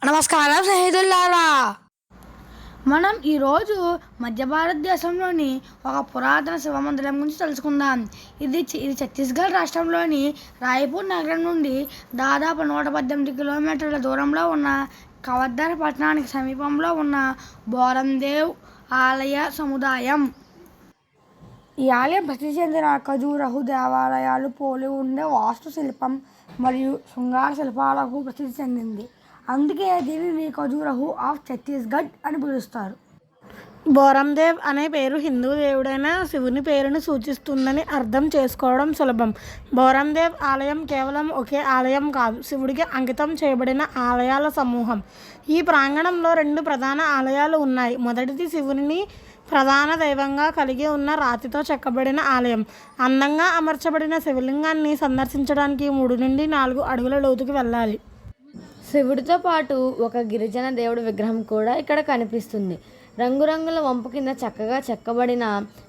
నమస్కారం స్నేహితులారా. మనం ఈరోజు మధ్య భారతదేశంలోని ఒక పురాతన శివమందిరం గురించి తెలుసుకుందాం. ఇది ఛత్తీస్గఢ్ రాష్ట్రంలోని రాయ్పూర్ నగరం నుండి దాదాపు 118 కిలోమీటర్ల దూరంలో ఉన్న కవర్ధర్ పట్టణానికి సమీపంలో ఉన్న బోరందేవ్ ఆలయ సముదాయం. ఈ ఆలయం ప్రసిద్ధి చెందిన ఖజురహు దేవాలయాలు పోలి ఉండే వాస్తుశిల్పం మరియు శృంగార శిల్పాలకు ప్రసిద్ధి చెందింది. అందుకే దీనిని ఖజురహు ఆఫ్ ఛత్తీస్గఢ్ అని పిలుస్తారు. బోరందేవ్ అనే పేరు హిందూ దేవుడైన శివుని పేరును సూచిస్తుందని అర్థం చేసుకోవడం సులభం. బోరందేవ్ ఆలయం కేవలం ఒకే ఆలయం కాదు, శివుడికి అంకితం చేయబడిన ఆలయాల సమూహం. ఈ ప్రాంగణంలో 2 ప్రధాన ఆలయాలు ఉన్నాయి. మొదటిది శివుని ప్రధాన దైవంగా కలిగి ఉన్న రాతితో చెక్కబడిన ఆలయం. అందంగా అమర్చబడిన శివలింగాన్ని సందర్శించడానికి 3 నుండి 4 అడుగుల లోతుకి వెళ్ళాలి. శివుడితో పాటు ఒక గిరిజన దేవుడి విగ్రహం కూడా ఇక్కడ కనిపిస్తుంది. రంగురంగుల వంపు కింద చక్కగా చెక్కబడిన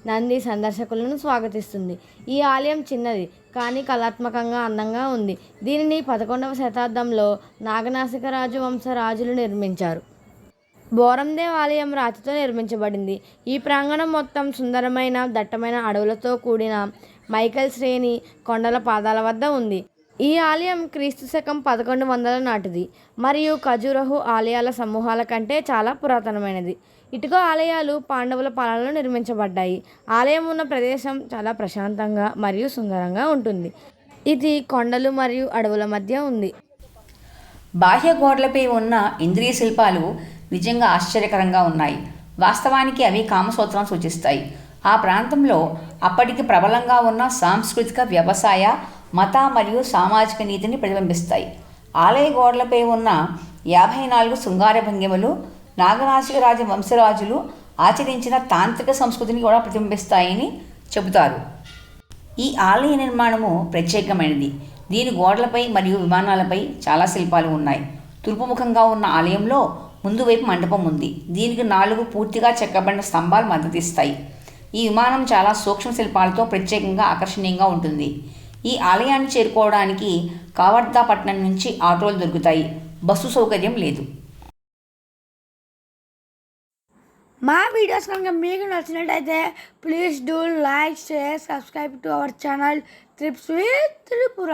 నంది సందర్శకులను స్వాగతిస్తుంది. ఈ ఆలయం చిన్నది కానీ కళాత్మకంగా అందంగా ఉంది. దీనిని 11వ శతాబ్దంలో నాగనాసికరాజు వంశరాజులు నిర్మించారు. బోరందేవ్ ఆలయం రాతితో నిర్మించబడింది. ఈ ప్రాంగణం మొత్తం సుందరమైన దట్టమైన అడవులతో కూడిన మైకేల్ శ్రేణి కొండల పాదాల వద్ద ఉంది. ఈ ఆలయం క్రీస్తు శకం 1100 నాటిది మరియు ఖజురహు ఆలయాల సమూహాల కంటే చాలా పురాతనమైనది. ఇటుక ఆలయాలు పాండవుల పాలనలో నిర్మించబడ్డాయి. ఆలయం ఉన్న ప్రదేశం చాలా ప్రశాంతంగా మరియు సుందరంగా ఉంటుంది. ఇది కొండలు మరియు అడవుల మధ్య ఉంది. బాహ్య గోడలపై ఉన్న ఇంద్రియ శిల్పాలు నిజంగా ఆశ్చర్యకరంగా ఉన్నాయి. వాస్తవానికి అవి కామసూత్రం సూచిస్తాయి. ఆ ప్రాంతంలో అప్పటికి ప్రబలంగా ఉన్న సాంస్కృతిక, వ్యవసాయ, మత మరియు సామాజిక నీతిని ప్రతిబింబిస్తాయి. ఆలయ గోడలపై ఉన్న 54 శృంగార భంగిమలు నాగనాసిక వంశరాజులు ఆచరించిన తాంత్రిక సంస్కృతిని కూడా ప్రతిబింబిస్తాయని చెబుతారు. ఈ ఆలయ నిర్మాణము ప్రత్యేకమైనది. దీని గోడలపై మరియు విమానాలపై చాలా శిల్పాలు ఉన్నాయి. తూర్పుముఖంగా ఉన్న ఆలయంలో ముందు వైపు మండపం ఉంది. దీనికి 4 పూర్తిగా చెక్కబడిన స్తంభాలు మద్దతిస్తాయి. ఈ విమానం చాలా సూక్ష్మ శిల్పాలతో ప్రత్యేకంగా ఆకర్షణీయంగా ఉంటుంది. ఈ ఆలయాన్ని చేరుకోవడానికి కవర్ధా పట్టణం నుంచి ఆటోలు దొరుకుతాయి. బస్సు సౌకర్యం లేదు. మా వీడియోస్ కనుక మీకు నచ్చినట్టయితే please do like, share, subscribe to our channel trips with Tripura.